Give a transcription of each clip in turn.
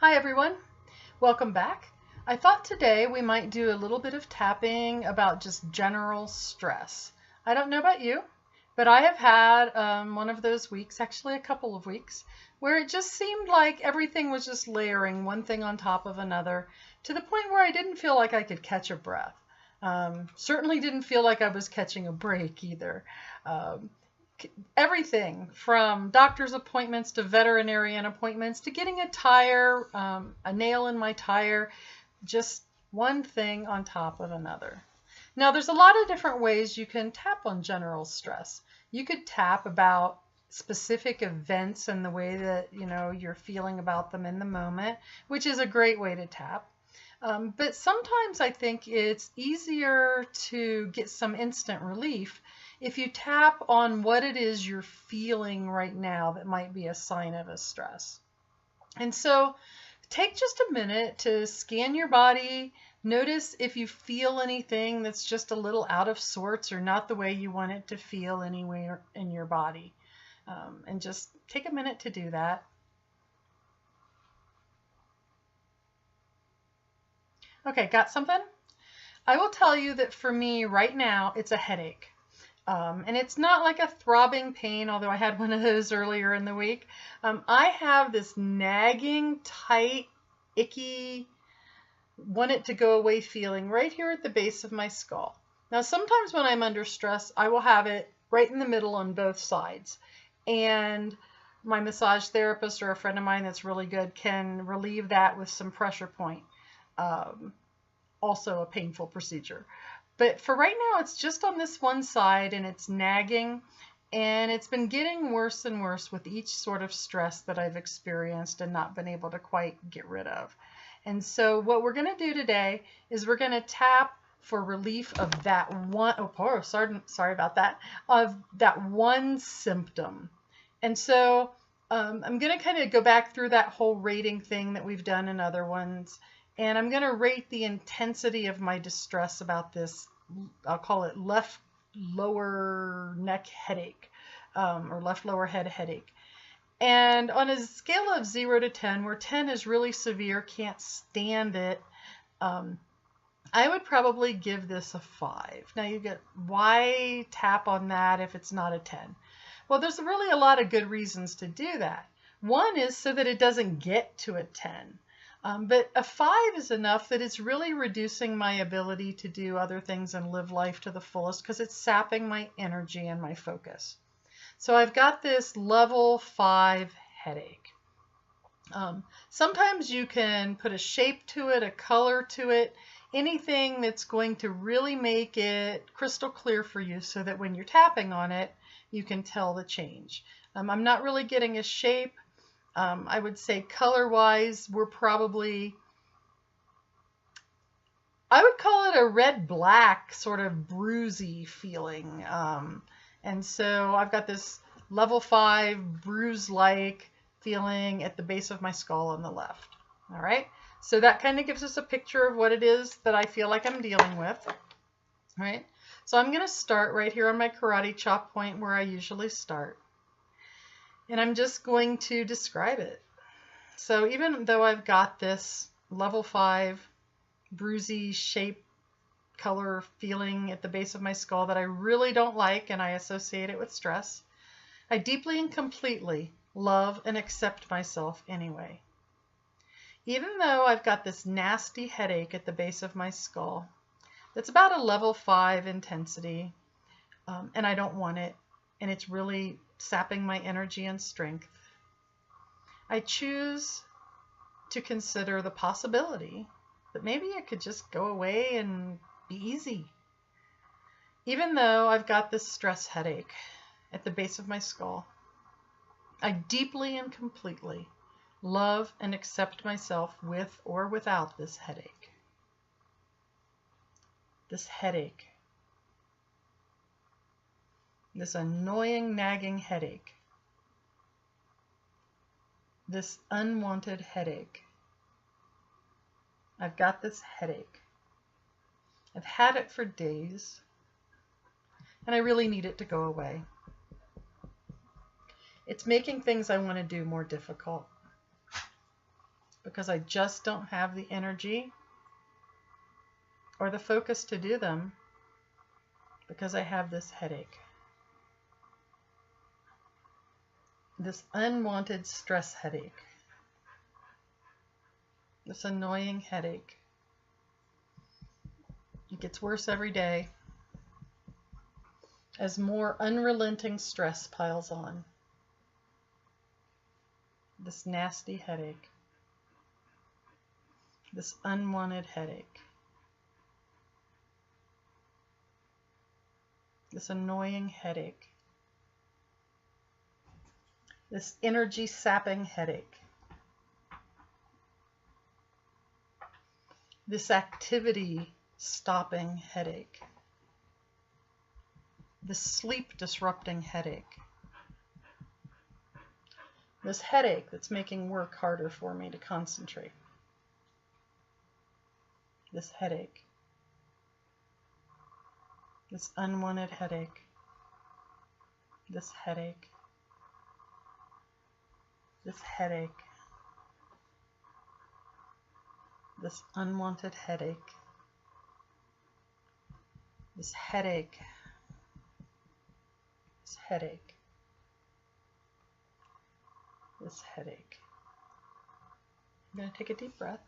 Hi everyone, welcome back. I thought today we might do a little bit of tapping about just general stress. I don't know about you, but I have had one of those weeks, actually a couple of weeks, where it just seemed like everything was just layering one thing on top of another to the point where I didn't feel like I could catch a breath. Certainly didn't feel like I was catching a break either. Um, Everything from doctor's appointments to veterinarian appointments to getting a tire, a nail in my tire, just one thing on top of another. Now, there's a lot of different ways you can tap on general stress. You could tap about specific events and the way that you're feeling about them in the moment, which is a great way to tap. But sometimes I think it's easier to get some instant relief if you tap on what it is you're feeling right now that might be a sign of a stress. And so take just a minute to scan your body. Notice if you feel anything that's just a little out of sorts or not the way you want it to feel anywhere in your body. And just take a minute to do that. Okay, got something? I will tell you that for me right now, it's a headache. And it's not like a throbbing pain, although I had one of those earlier in the week. I have this nagging, tight, icky, want it to go away feeling right here at the base of my skull. Now, sometimes when I'm under stress, I will have it right in the middle on both sides. And my massage therapist or a friend of mine that's really good can relieve that with some pressure point. Also a painful procedure. But for right now, it's just on this one side and it's nagging, and it's been getting worse and worse with each sort of stress that I've experienced and not been able to quite get rid of. And so what we're going to do today is we're going to tap for relief of that one, sorry about that, of that one symptom. And so I'm going to kind of go back through that whole rating thing that we've done in other ones. And I'm going to rate the intensity of my distress about this. I'll call it left lower neck headache, or left lower head headache. And on a scale of 0 to 10, where 10 is really severe, can't stand it, I would probably give this a 5. Now you get, why tap on that if it's not a 10? Well, there's really a lot of good reasons to do that. One is so that it doesn't get to a 10. But a 5 is enough that it's really reducing my ability to do other things and live life to the fullest because it's sapping my energy and my focus. So I've got this level 5 headache. Sometimes you can put a shape to it, a color to it, anything that's going to really make it crystal clear for you so that when you're tapping on it, you can tell the change. I'm not really getting a shape. I would say color-wise, we're probably, I would call it a red-black sort of bruisey feeling. And so I've got this level 5 bruise-like feeling at the base of my skull on the left. All right, so that kind of gives us a picture of what it is that I feel like I'm dealing with. All right, so I'm going to start right here on my karate chop point where I usually start. And I'm just going to describe it. So even though I've got this level 5 bruisey shape, color feeling at the base of my skull that I really don't like and I associate it with stress, I deeply and completely love and accept myself anyway. Even though I've got this nasty headache at the base of my skull, that's about a level 5 intensity, and I don't want it, and it's really sapping my energy and strength, I choose to consider the possibility that maybe it could just go away and be easy. Even though I've got this stress headache at the base of my skull, I deeply and completely love and accept myself with or without this headache. This headache. This annoying, nagging headache. This unwanted headache. I've got this headache. I've had it for days, and I really need it to go away. It's making things I want to do more difficult. because I just don't have the energy or the focus to do them because I have this headache. This unwanted stress headache. This annoying headache. It gets worse every day as more unrelenting stress piles on. This nasty headache. This unwanted headache. This annoying headache. This energy sapping headache. This activity stopping headache. This sleep disrupting headache. This headache that's making work harder for me to concentrate. This headache. This unwanted headache. This headache. This headache. This unwanted headache. This headache. This headache. This headache. I'm going to take a deep breath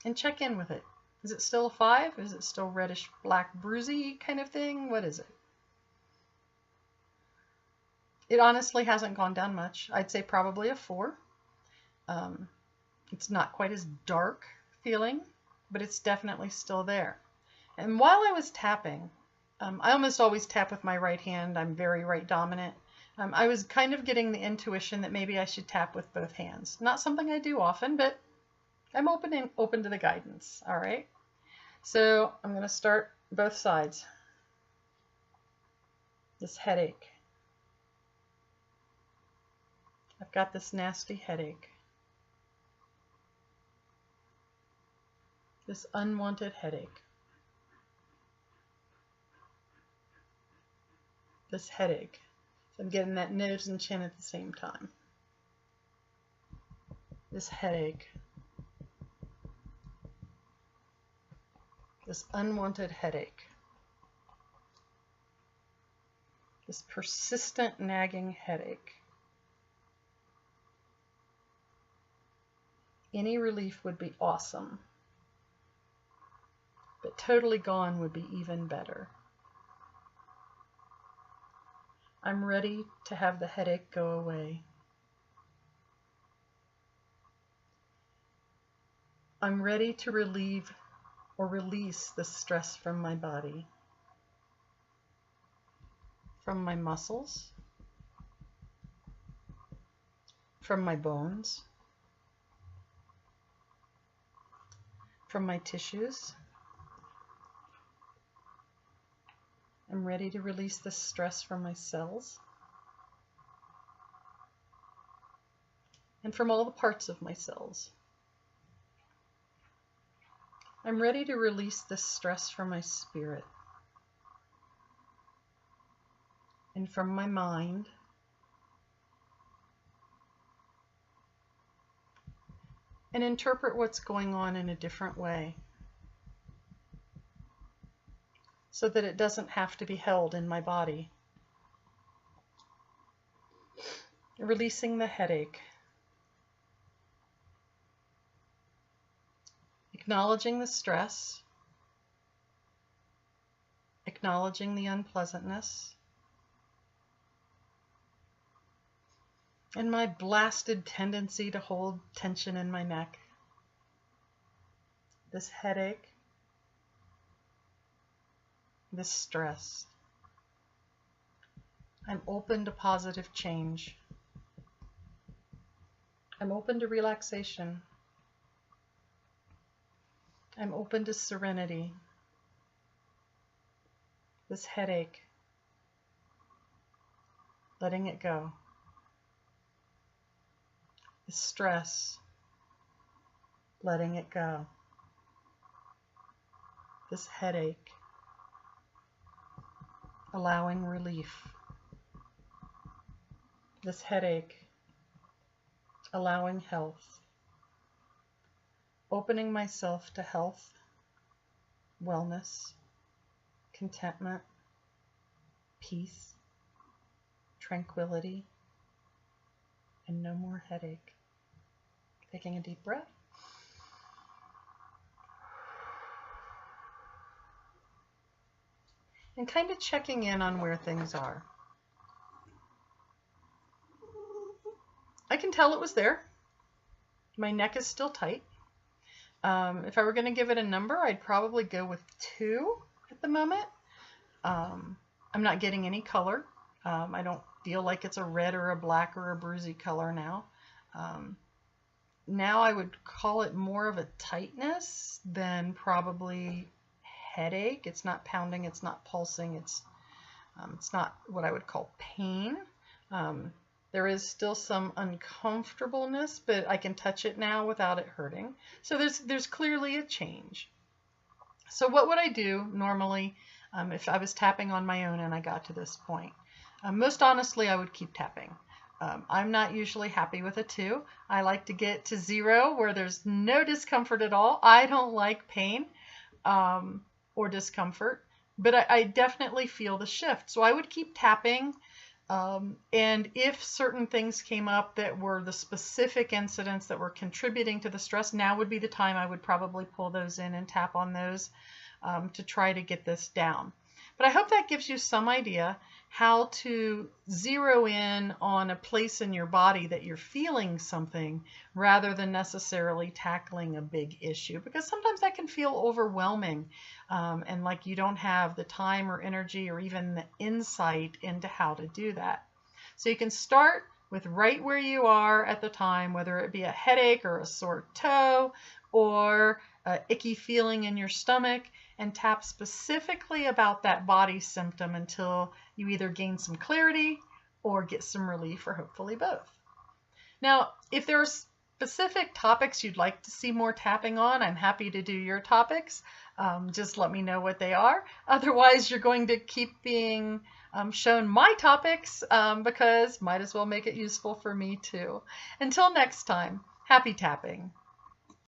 and check in with it. Is it still a 5? Is it still reddish black bruisey kind of thing? What is it? It honestly hasn't gone down much. I'd say probably a 4. It's not quite as dark feeling, but it's definitely still there. And while I was tapping, I almost always tap with my right hand. I'm very right dominant. I was kind of getting the intuition that maybe I should tap with both hands. Not something I do often, but I'm open to the guidance. All right. So I'm going to start both sides. This headache. I've got this nasty headache. This unwanted headache. This headache. So I'm getting that nose and chin at the same time. This headache. This unwanted headache. This persistent nagging headache. Any relief would be awesome, but totally gone would be even better. I'm ready to have the headache go away. I'm ready to relieve or release the stress from my body, from my muscles, from my bones, from my tissues. I'm ready to release the stress from my cells and from all the parts of my cells. I'm ready to release the stress from my spirit and from my mind and interpret what's going on in a different way so that it doesn't have to be held in my body. Releasing the headache. Acknowledging the stress. Acknowledging the unpleasantness. And my blasted tendency to hold tension in my neck. This headache. This stress. I'm open to positive change. I'm open to relaxation. I'm open to serenity. This headache. Letting it go. This stress. Letting it go. This headache. Allowing relief. This headache, allowing health, opening myself to health, wellness, contentment, peace, tranquility, and no more headache. Taking a deep breath. And kind of checking in on where things are. I can tell it was there. My neck is still tight. If I were going to give it a number, I'd probably go with 2 at the moment. I'm not getting any color. I don't feel like it's a red or a black or a bruisey color now. Now I would call it more of a tightness than probably headache. It's not pounding, it's not pulsing, it's not what I would call pain. There is still some uncomfortableness, but I can touch it now without it hurting. So there's clearly a change. So what would I do normally if I was tapping on my own and I got to this point? Most honestly, I would keep tapping. I'm not usually happy with a 2. I like to get to 0 where there's no discomfort at all. I don't like pain or discomfort, but I definitely feel the shift. So I would keep tapping. And if certain things came up that were the specific incidents that were contributing to the stress, now would be the time I would probably pull those in and tap on those to try to get this down. But I hope that gives you some idea how to zero in on a place in your body that you're feeling something rather than necessarily tackling a big issue, because sometimes that can feel overwhelming and like you don't have the time or energy or even the insight into how to do that. So you can start with right where you are at the time, whether it be a headache or a sore toe or an icky feeling in your stomach, and tap specifically about that body symptom until you either gain some clarity or get some relief, or hopefully both. Now, if there are specific topics you'd like to see more tapping on, I'm happy to do your topics. Just let me know what they are. Otherwise, you're going to keep being shown my topics because might as well make it useful for me too. Until next time, happy tapping.